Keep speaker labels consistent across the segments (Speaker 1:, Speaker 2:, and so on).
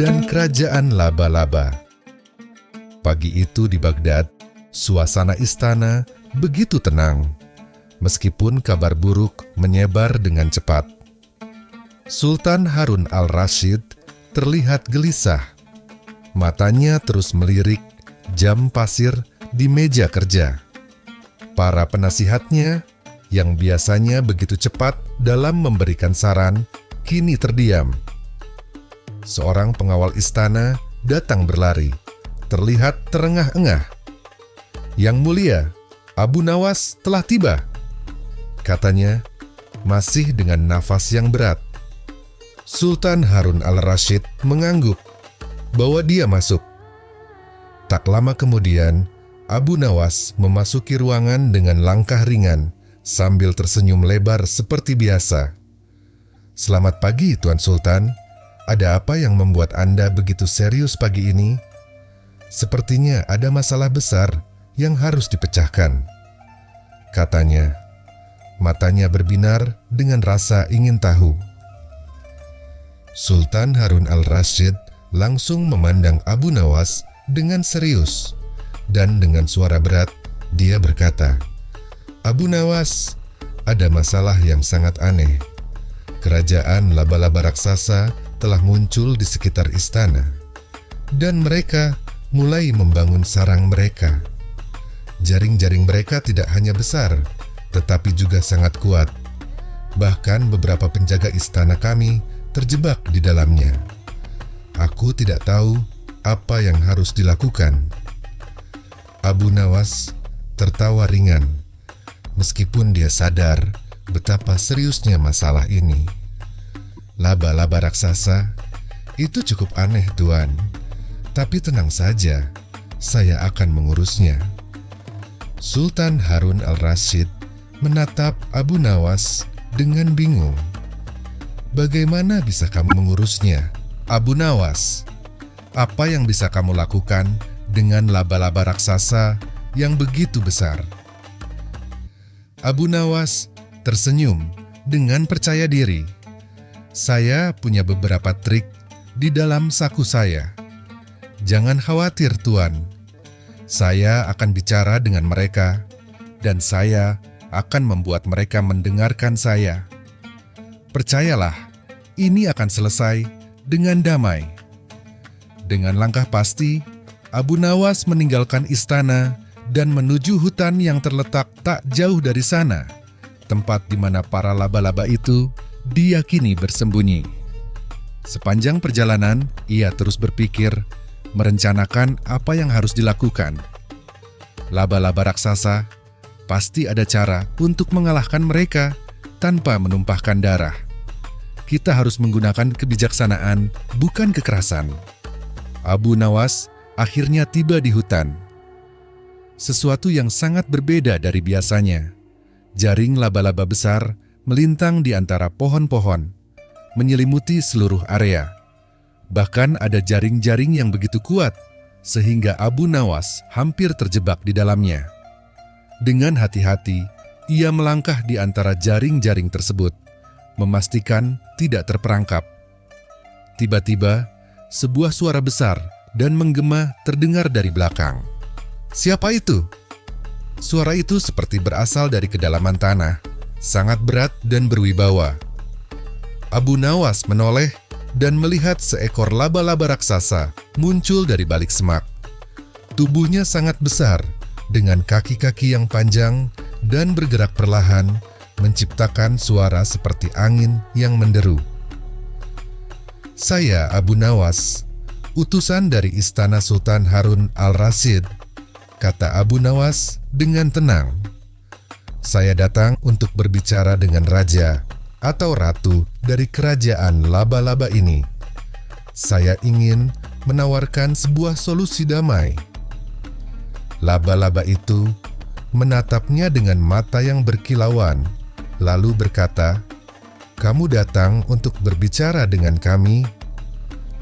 Speaker 1: dan kerajaan laba-laba. Pagi itu di Baghdad, suasana istana begitu tenang, meskipun kabar buruk menyebar dengan cepat. Sultan Harun al-Rasyid terlihat gelisah. Matanya terus melirik jam pasir di meja kerja. Para penasihatnya yang biasanya begitu cepat dalam memberikan saran, kini terdiam. Seorang pengawal istana datang berlari, terlihat terengah-engah. "Yang mulia, Abu Nawas telah tiba," katanya, masih dengan nafas yang berat. Sultan Harun al-Rasyid mengangguk bahwa dia masuk. Tak lama kemudian, Abu Nawas memasuki ruangan dengan langkah ringan sambil tersenyum lebar seperti biasa. "Selamat pagi, Tuan Sultan. Ada apa yang membuat Anda begitu serius pagi ini?" "Sepertinya ada masalah besar yang harus dipecahkan," katanya. Matanya berbinar dengan rasa ingin tahu. Sultan Harun al-Rasyid langsung memandang Abu Nawas dengan serius, dan dengan suara berat dia berkata, "Abu Nawas, ada masalah yang sangat aneh. Kerajaan laba-laba raksasa telah muncul di sekitar istana, dan mereka mulai membangun sarang mereka. Jaring-jaring mereka tidak hanya besar, tetapi juga sangat kuat. Bahkan beberapa penjaga istana kami terjebak di dalamnya. Aku tidak tahu apa yang harus dilakukan." Abu Nawas tertawa ringan, meskipun dia sadar betapa seriusnya masalah ini. "Laba-laba raksasa, itu cukup aneh, Tuan. Tapi tenang saja, saya akan mengurusnya." Sultan Harun al-Rasyid menatap Abu Nawas dengan bingung. "Bagaimana bisa kamu mengurusnya, Abu Nawas? Apa yang bisa kamu lakukan dengan laba-laba raksasa yang begitu besar?" Abu Nawas tersenyum dengan percaya diri. "Saya punya beberapa trik di dalam saku saya. Jangan khawatir, Tuan. Saya akan bicara dengan mereka, dan saya akan membuat mereka mendengarkan saya. Percayalah, ini akan selesai dengan damai." Dengan langkah pasti, Abu Nawas meninggalkan istana dan menuju hutan yang terletak tak jauh dari sana, tempat di mana para laba-laba itu diyakini bersembunyi. Sepanjang perjalanan, ia terus berpikir, merencanakan apa yang harus dilakukan. Laba-laba raksasa, pasti ada cara untuk mengalahkan mereka tanpa menumpahkan darah. Kita harus menggunakan kebijaksanaan, bukan kekerasan. Abu Nawas akhirnya tiba di hutan. Sesuatu yang sangat berbeda dari biasanya. Jaring laba-laba besar melintang di antara pohon-pohon, menyelimuti seluruh area. Bahkan ada jaring-jaring yang begitu kuat, sehingga Abu Nawas hampir terjebak di dalamnya. Dengan hati-hati, ia melangkah di antara jaring-jaring tersebut, memastikan tidak terperangkap. Tiba-tiba, sebuah suara besar dan menggema terdengar dari belakang. "Siapa itu?" Suara itu seperti berasal dari kedalaman tanah, sangat berat dan berwibawa. Abu Nawas menoleh dan melihat seekor laba-laba raksasa muncul dari balik semak. Tubuhnya sangat besar, dengan kaki-kaki yang panjang dan bergerak perlahan, menciptakan suara seperti angin yang menderu. "Saya Abu Nawas, utusan dari istana Sultan Harun al-Rasyid," kata Abu Nawas dengan tenang. "Saya datang untuk berbicara dengan raja atau ratu dari kerajaan laba-laba ini. Saya ingin menawarkan sebuah solusi damai." Laba-laba itu menatapnya dengan mata yang berkilauan, lalu berkata, "Kamu datang untuk berbicara dengan kami?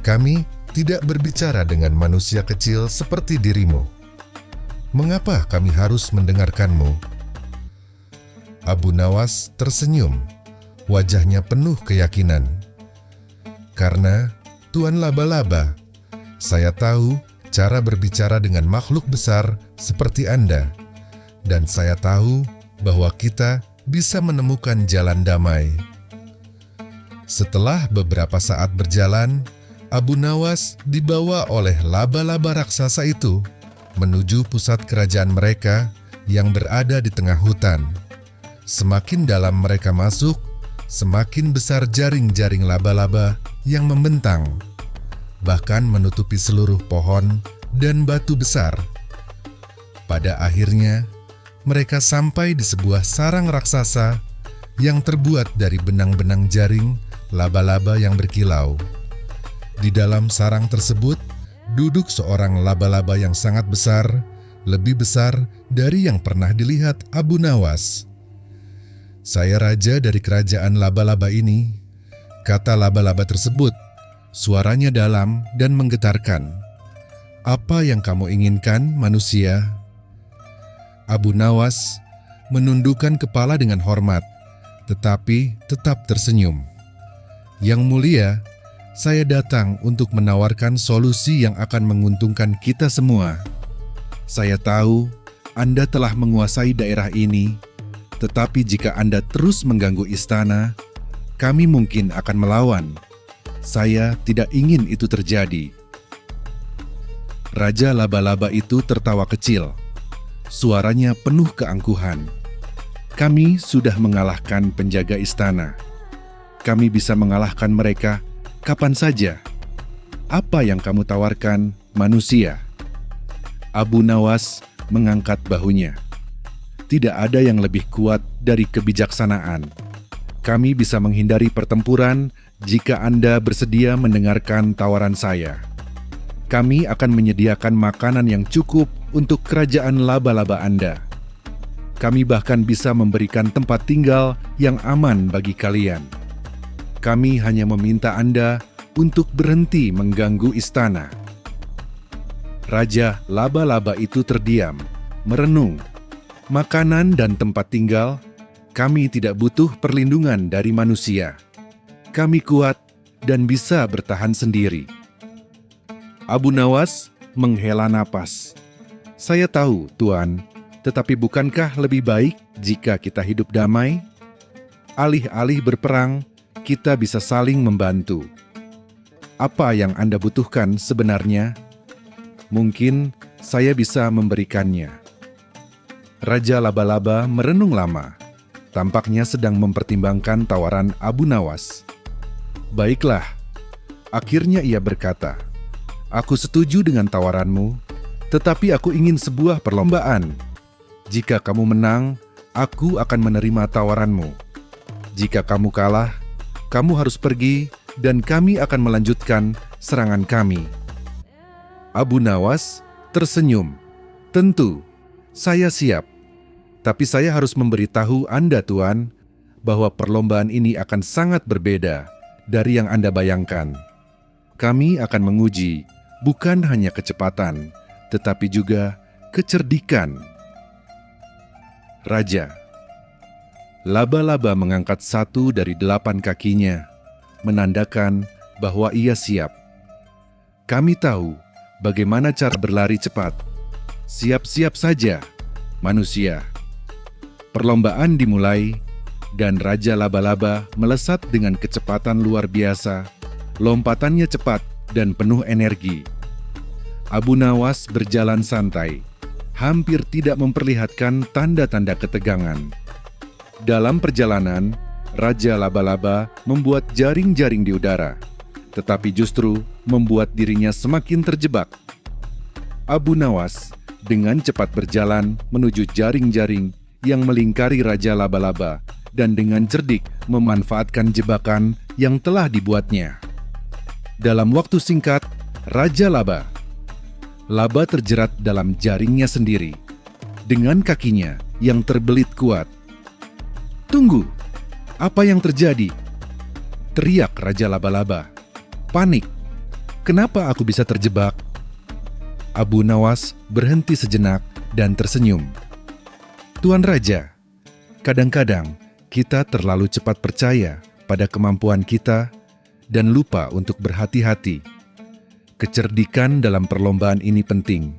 Speaker 1: Kami tidak berbicara dengan manusia kecil seperti dirimu. Mengapa kami harus mendengarkanmu?" Abu Nawas tersenyum, wajahnya penuh keyakinan. "Karena Tuan Laba-Laba. Saya tahu cara berbicara dengan makhluk besar seperti Anda. Dan saya tahu bahwa kita bisa menemukan jalan damai." Setelah beberapa saat berjalan, Abu Nawas dibawa oleh laba-laba raksasa itu menuju pusat kerajaan mereka yang berada di tengah hutan. Semakin dalam mereka masuk, semakin besar jaring-jaring laba-laba yang membentang, bahkan menutupi seluruh pohon dan batu besar. Pada akhirnya, mereka sampai di sebuah sarang raksasa yang terbuat dari benang-benang jaring laba-laba yang berkilau. Di dalam sarang tersebut, duduk seorang laba-laba yang sangat besar, lebih besar dari yang pernah dilihat Abu Nawas. "Saya raja dari kerajaan laba-laba ini," kata laba-laba tersebut. Suaranya dalam dan menggetarkan. "Apa yang kamu inginkan, manusia?" Abu Nawas menundukkan kepala dengan hormat, tetapi tetap tersenyum. "Yang mulia, saya datang untuk menawarkan solusi yang akan menguntungkan kita semua. Saya tahu Anda telah menguasai daerah ini, tetapi jika Anda terus mengganggu istana, kami mungkin akan melawan. Saya tidak ingin itu terjadi." Raja laba-laba itu tertawa kecil. Suaranya penuh keangkuhan. "Kami sudah mengalahkan penjaga istana. Kami bisa mengalahkan mereka kapan saja. Apa yang kamu tawarkan, manusia?" Abu Nawas mengangkat bahunya. "Tidak ada yang lebih kuat dari kebijaksanaan. Kami bisa menghindari pertempuran jika Anda bersedia mendengarkan tawaran saya. Kami akan menyediakan makanan yang cukup untuk kerajaan laba-laba Anda. Kami bahkan bisa memberikan tempat tinggal yang aman bagi kalian. Kami hanya meminta Anda untuk berhenti mengganggu istana." Raja laba-laba itu terdiam, merenung. "Makanan dan tempat tinggal, kami tidak butuh perlindungan dari manusia. Kami kuat dan bisa bertahan sendiri." Abu Nawas menghela napas. "Saya tahu, Tuan, tetapi bukankah lebih baik jika kita hidup damai? Alih-alih berperang, kita bisa saling membantu. Apa yang Anda butuhkan sebenarnya? Mungkin saya bisa memberikannya." Raja laba-laba merenung lama. Tampaknya sedang mempertimbangkan tawaran Abu Nawas. "Baiklah," akhirnya ia berkata, "aku setuju dengan tawaranmu, tetapi aku ingin sebuah perlombaan. Jika kamu menang, aku akan menerima tawaranmu. Jika kamu kalah, kamu harus pergi dan kami akan melanjutkan serangan kami." Abu Nawas tersenyum. "Tentu, saya siap. Tapi saya harus memberitahu Anda, Tuan, bahwa perlombaan ini akan sangat berbeda dari yang Anda bayangkan. Kami akan menguji bukan hanya kecepatan, tetapi juga kecerdikan." Raja laba-laba mengangkat 1 dari 8 kakinya, menandakan bahwa ia siap. "Kami tahu bagaimana cara berlari cepat. Siap-siap saja, manusia." Perlombaan dimulai, dan Raja laba-laba melesat dengan kecepatan luar biasa. Lompatannya cepat dan penuh energi. Abu Nawas berjalan santai, hampir tidak memperlihatkan tanda-tanda ketegangan. Dalam perjalanan, Raja laba-laba membuat jaring-jaring di udara, tetapi justru membuat dirinya semakin terjebak. Abu Nawas dengan cepat berjalan menuju jaring-jaring yang melingkari Raja laba-laba dan dengan cerdik memanfaatkan jebakan yang telah dibuatnya. Dalam waktu singkat, Raja laba terjerat dalam jaringnya sendiri dengan kakinya yang terbelit kuat. "Tunggu! Apa yang terjadi?" teriak Raja laba-laba. "Panik! Kenapa aku bisa terjebak?" Abu Nawas berhenti sejenak dan tersenyum. "Tuan Raja, kadang-kadang kita terlalu cepat percaya pada kemampuan kita
Speaker 2: dan lupa untuk berhati-hati. Kecerdikan dalam perlombaan ini penting.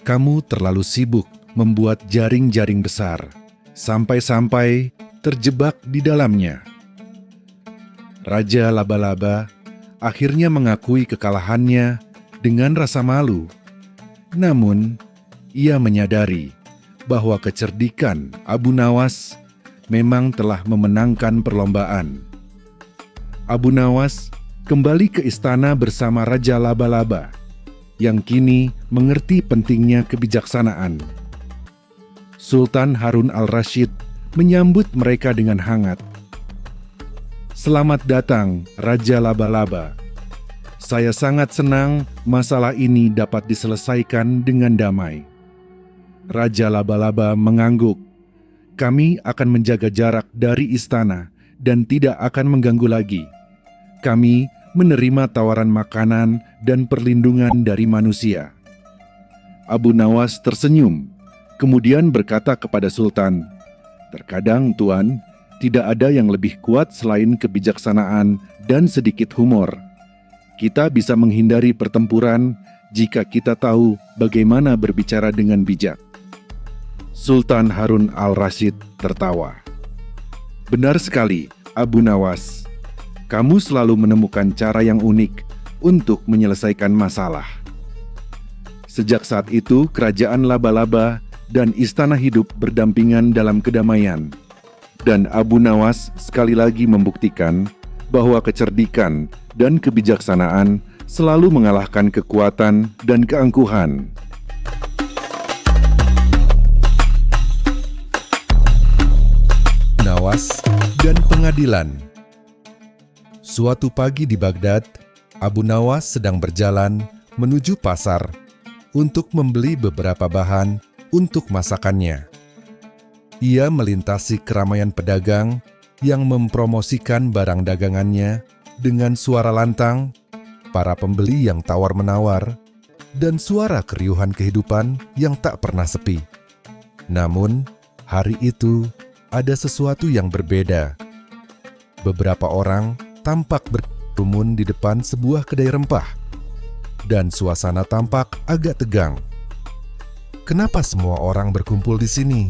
Speaker 2: Kamu terlalu sibuk membuat jaring-jaring besar, sampai-sampai terjebak di dalamnya. Raja Laba-Laba akhirnya mengakui kekalahannya dengan rasa malu. Namun, ia menyadari bahwa kecerdikan Abu Nawas memang telah memenangkan perlombaan. Abu Nawas kembali ke istana bersama Raja Laba-Laba, yang kini mengerti pentingnya kebijaksanaan. Sultan Harun al-Rasyid menyambut mereka dengan hangat. "Selamat datang, Raja Laba-Laba. Saya sangat senang masalah ini dapat diselesaikan dengan damai." Raja Laba-Laba mengangguk. "Kami akan menjaga jarak dari istana dan tidak akan mengganggu lagi. Kami menerima tawaran makanan dan perlindungan dari manusia." Abu Nawas tersenyum, kemudian berkata kepada Sultan, "Terkadang, Tuan, tidak ada yang lebih kuat selain kebijaksanaan dan sedikit humor. Kita bisa menghindari pertempuran jika kita tahu bagaimana berbicara dengan bijak." Sultan Harun al-Rasyid tertawa. "Benar sekali, Abu Nawas. Kamu selalu menemukan cara yang unik untuk menyelesaikan masalah." Sejak saat itu, kerajaan Laba-Laba dan istana hidup berdampingan dalam kedamaian. Dan Abu Nawas sekali lagi membuktikan bahwa kecerdikan dan kebijaksanaan selalu mengalahkan kekuatan dan keangkuhan.
Speaker 1: Nawas dan pengadilan. Suatu pagi di Baghdad, Abu Nawas sedang berjalan menuju pasar untuk membeli beberapa bahan untuk masakannya. Ia melintasi keramaian pedagang yang mempromosikan barang dagangannya dengan suara lantang, para pembeli yang tawar-menawar, dan suara keriuhan kehidupan yang tak pernah sepi. Namun, hari itu ada sesuatu yang berbeda. Beberapa orang tampak berkerumun di depan sebuah kedai rempah, dan suasana tampak agak tegang. "Kenapa semua orang berkumpul di sini?"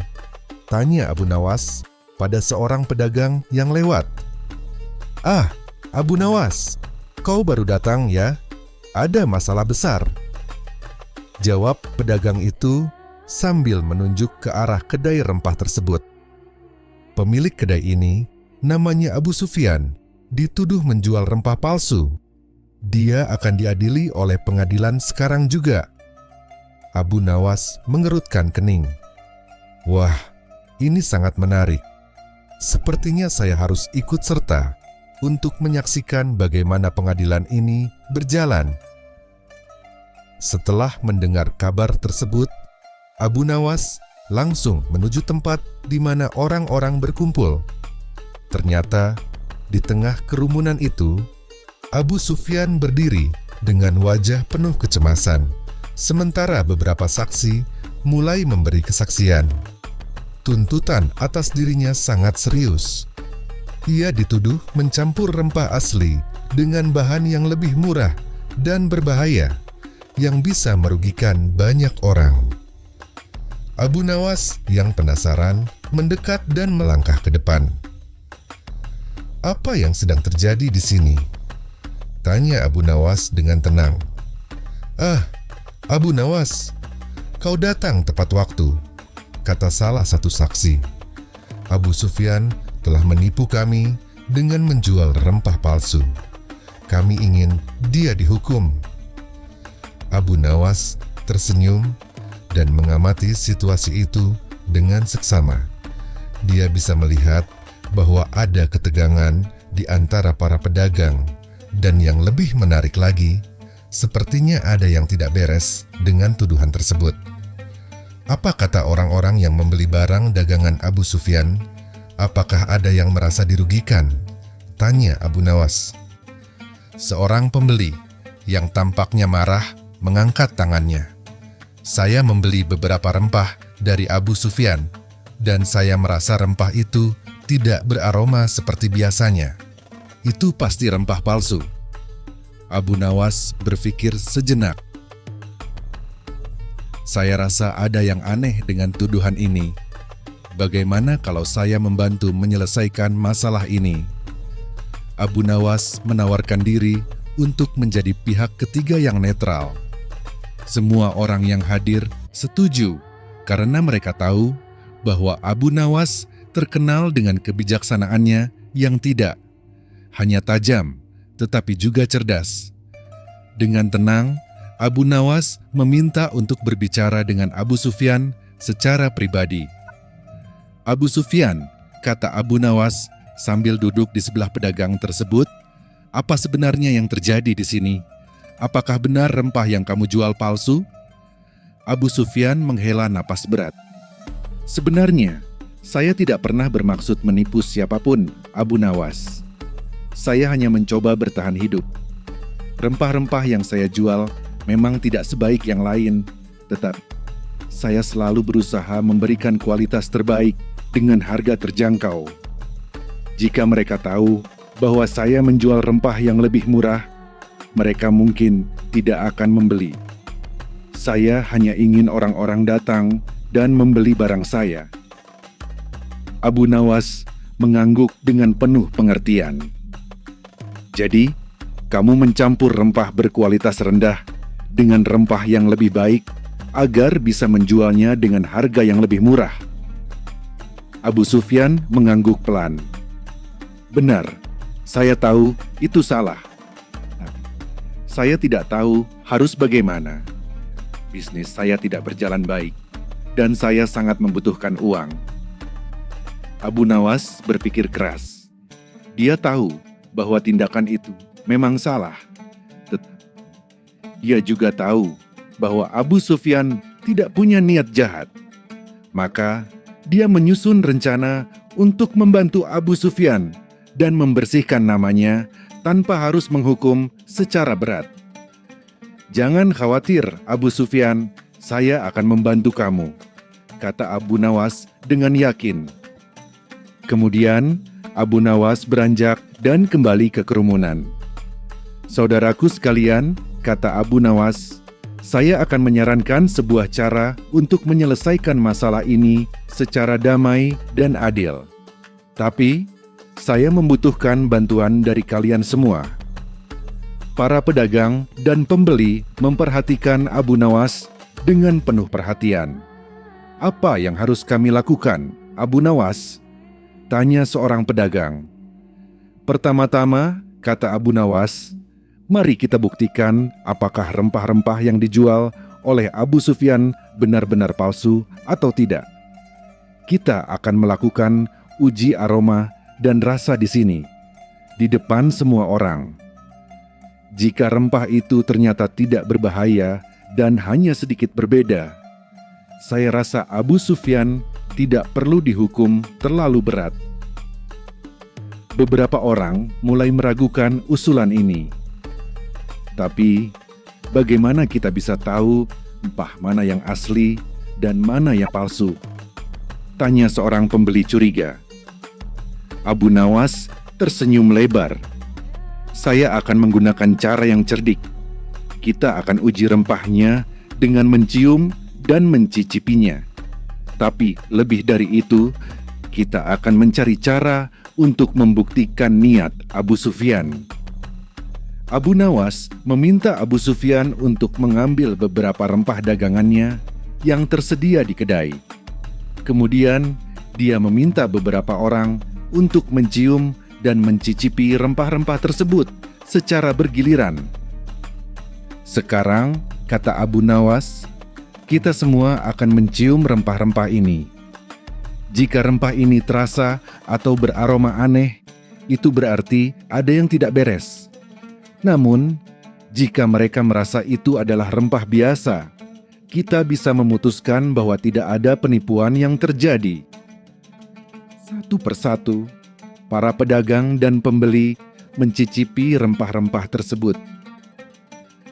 Speaker 1: tanya Abu Nawas pada seorang pedagang yang lewat. "Ah, Abu Nawas, kau baru datang ya? Ada masalah besar," jawab pedagang itu sambil menunjuk ke arah kedai rempah tersebut. Pemilik kedai ini, namanya Abu Sufyan, dituduh menjual rempah palsu. Dia akan diadili oleh pengadilan sekarang juga. Abu Nawas mengerutkan kening. "Wah, ini sangat menarik. Sepertinya saya harus ikut serta untuk menyaksikan bagaimana pengadilan ini berjalan." Setelah mendengar kabar tersebut, Abu Nawas langsung menuju tempat di mana orang-orang berkumpul. Ternyata, di tengah kerumunan itu, Abu Sufyan berdiri dengan wajah penuh kecemasan, sementara beberapa saksi mulai memberi kesaksian. Tuntutan atas dirinya sangat serius. Ia dituduh mencampur rempah asli dengan bahan yang lebih murah dan berbahaya, yang bisa merugikan banyak orang. Abu Nawas yang penasaran mendekat dan melangkah ke depan. "Apa yang sedang terjadi di sini?" tanya Abu Nawas dengan tenang. "Ah, Abu Nawas, kau datang tepat waktu," kata salah satu saksi. "Abu Sufyan telah menipu kami dengan menjual rempah palsu. Kami ingin dia dihukum." Abu Nawas tersenyum dan mengamati situasi itu dengan seksama. Dia bisa melihat bahwa ada ketegangan di antara para pedagang, dan yang lebih menarik lagi, sepertinya ada yang tidak beres dengan tuduhan tersebut. "Apa kata orang-orang yang membeli barang dagangan Abu Sufyan? Apakah ada yang merasa dirugikan?" tanya Abu Nawas. Seorang pembeli yang tampaknya marah mengangkat tangannya. "Saya membeli beberapa rempah dari Abu Sufyan, dan saya merasa rempah itu tidak beraroma seperti biasanya.
Speaker 2: itu pasti rempah palsu. Abu Nawas berpikir sejenak. Saya rasa ada yang aneh dengan tuduhan ini. Bagaimana kalau saya membantu menyelesaikan masalah ini? Abu Nawas menawarkan diri untuk menjadi pihak ketiga yang netral. Semua orang yang hadir setuju karena mereka tahu bahwa Abu Nawas terkenal dengan kebijaksanaannya yang tidak hanya tajam, tetapi juga cerdas. Dengan tenang, Abu Nawas meminta untuk berbicara dengan Abu Sufyan secara pribadi. Abu Sufyan, kata Abu Nawas sambil duduk di sebelah pedagang tersebut, apa sebenarnya yang terjadi di sini? Apakah benar rempah yang kamu jual palsu? Abu Sufyan menghela napas berat. Sebenarnya, saya tidak pernah bermaksud menipu siapapun, Abu Nawas. Saya hanya mencoba bertahan hidup. Rempah-rempah yang saya jual memang tidak sebaik yang lain, tetapi saya selalu berusaha memberikan kualitas terbaik dengan harga terjangkau. Jika mereka tahu bahwa saya menjual rempah yang lebih murah, mereka mungkin tidak akan membeli. Saya hanya ingin orang-orang datang dan membeli barang saya. Abu Nawas mengangguk dengan penuh pengertian. Jadi, kamu mencampur rempah berkualitas rendah dengan rempah yang lebih baik agar bisa menjualnya dengan harga yang lebih murah. Abu Sufyan mengangguk pelan. Benar, saya tahu itu salah. Saya tidak tahu harus bagaimana. Bisnis saya tidak berjalan baik, dan saya sangat membutuhkan uang. Abu Nawas berpikir keras. Dia tahu bahwa tindakan itu memang salah. Dia juga tahu bahwa Abu Sufyan tidak punya niat jahat. Maka, dia menyusun rencana untuk membantu Abu Sufyan dan membersihkan namanya tanpa harus menghukum secara berat. Jangan khawatir, Abu Sufyan, saya akan membantu kamu, kata Abu Nawas dengan yakin. Kemudian, Abu Nawas beranjak dan kembali ke kerumunan. Saudaraku sekalian, kata Abu Nawas, saya akan menyarankan sebuah cara untuk menyelesaikan masalah ini secara damai dan adil. Tapi, saya membutuhkan bantuan dari kalian semua. Para pedagang dan pembeli memperhatikan Abu Nawas dengan penuh perhatian. Apa yang harus kami lakukan, Abu Nawas? Tanya seorang pedagang. Pertama-tama, kata Abu Nawas, mari kita buktikan apakah rempah-rempah yang dijual oleh Abu Sufyan benar-benar palsu atau tidak. Kita akan melakukan uji aroma dan rasa di sini, di depan semua orang. Jika rempah itu ternyata tidak berbahaya dan hanya sedikit berbeda, saya rasa Abu Sufyan tidak perlu dihukum terlalu berat. Beberapa orang mulai meragukan usulan ini. Tapi, bagaimana kita bisa tahu rempah mana yang asli dan mana yang palsu? Tanya seorang pembeli curiga. Abu Nawas tersenyum lebar. Saya akan menggunakan cara yang cerdik. Kita akan uji rempahnya dengan mencium dan mencicipinya. Tapi lebih dari itu, kita akan mencari cara untuk membuktikan niat Abu Sufyan. Abu Nawas meminta Abu Sufyan untuk mengambil beberapa rempah dagangannya yang tersedia di kedai. Kemudian, dia meminta beberapa orang untuk mencium dan mencicipi rempah-rempah tersebut secara bergiliran. Sekarang, kata Abu Nawas, kita semua akan mencium rempah-rempah ini. Jika rempah ini terasa atau beraroma aneh, itu berarti ada yang tidak beres. Namun, jika mereka merasa itu adalah rempah biasa, kita bisa memutuskan bahwa tidak ada penipuan yang terjadi. Satu persatu, para pedagang dan pembeli mencicipi rempah-rempah tersebut.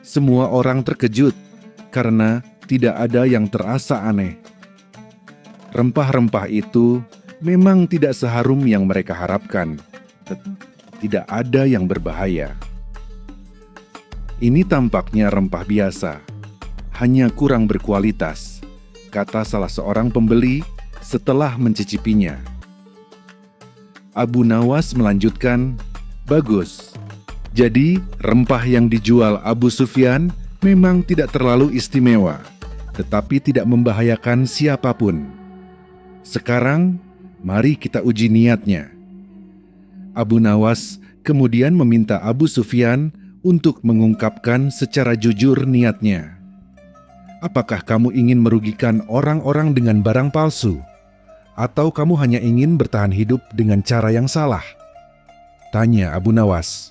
Speaker 2: Semua orang terkejut karena tidak ada yang terasa aneh. Rempah-rempah itu memang tidak seharum yang mereka harapkan. tidak ada yang berbahaya. Ini tampaknya rempah biasa, hanya kurang berkualitas, kata salah seorang pembeli setelah mencicipinya. Abu Nawas melanjutkan, "Bagus. Jadi, rempah yang dijual Abu Sufyan memang tidak terlalu istimewa, tetapi tidak membahayakan siapapun. Sekarang, mari kita uji niatnya." Abu Nawas kemudian meminta Abu Sufyan untuk mengungkapkan secara jujur niatnya. "Apakah kamu ingin merugikan orang-orang dengan barang palsu? Atau kamu hanya ingin bertahan hidup dengan cara yang salah?" tanya Abu Nawas.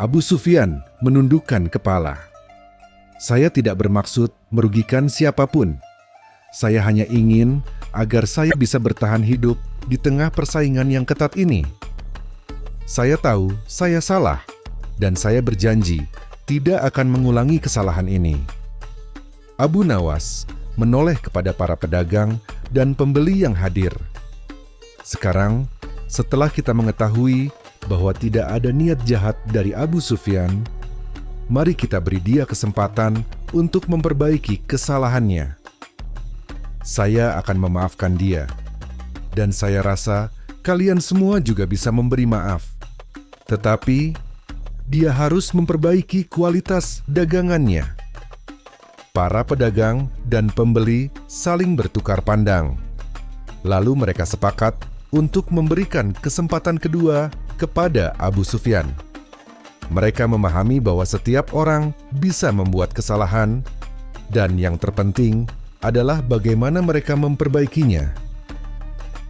Speaker 2: Abu Sufyan menundukkan kepala. "Saya tidak bermaksud merugikan siapapun. Saya hanya ingin agar saya bisa bertahan hidup di tengah persaingan yang ketat ini. Saya tahu saya salah, dan saya berjanji tidak akan mengulangi kesalahan ini." Abu Nawas menoleh kepada para pedagang dan pembeli yang hadir. "Sekarang, setelah kita mengetahui bahwa tidak ada niat jahat dari Abu Sufyan, mari kita beri dia kesempatan untuk memperbaiki kesalahannya. Saya akan memaafkan dia, dan saya rasa kalian semua juga bisa memberi maaf. Tetapi dia harus memperbaiki kualitas dagangannya." Para pedagang dan pembeli saling bertukar pandang. Lalu mereka sepakat untuk memberikan kesempatan kedua kepada Abu Sufyan. Mereka memahami bahwa setiap orang bisa membuat kesalahan, dan yang terpenting adalah bagaimana mereka memperbaikinya.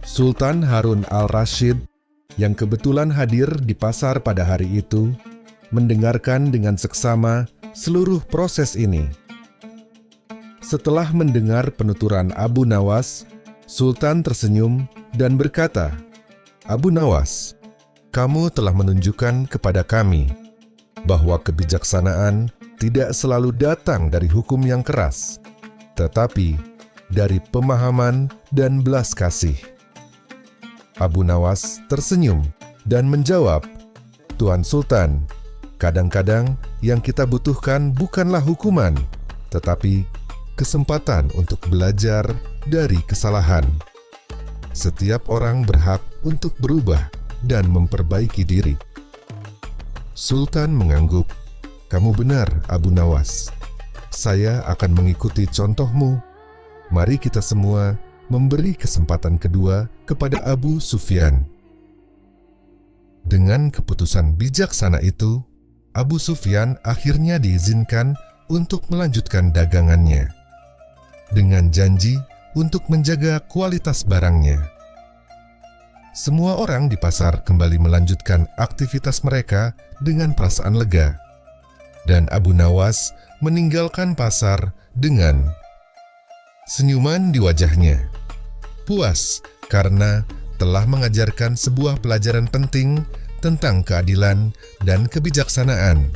Speaker 2: Sultan Harun al-Rashid, yang kebetulan hadir di pasar pada hari itu, mendengarkan dengan seksama seluruh proses ini. Setelah mendengar penuturan Abu Nawas, Sultan tersenyum dan berkata, "Abu Nawas, kamu telah menunjukkan kepada kami bahwa kebijaksanaan tidak selalu datang dari hukum yang keras, tetapi dari pemahaman dan belas kasih." Abu Nawas tersenyum dan menjawab, "Tuan Sultan, kadang-kadang yang kita butuhkan bukanlah hukuman, tetapi kesempatan untuk belajar dari kesalahan. Setiap orang berhak untuk berubah dan memperbaiki diri." Sultan mengangguk. "Kamu benar, Abu Nawas. Saya akan mengikuti contohmu. Mari kita semua memberi kesempatan kedua kepada Abu Sufyan." Dengan keputusan bijaksana itu, Abu Sufyan akhirnya diizinkan untuk melanjutkan dagangannya, dengan janji untuk menjaga kualitas barangnya. Semua orang di pasar kembali melanjutkan aktivitas mereka dengan perasaan lega, dan Abu Nawas meninggalkan pasar dengan senyuman di wajahnya, puas karena telah mengajarkan sebuah pelajaran penting tentang keadilan dan kebijaksanaan.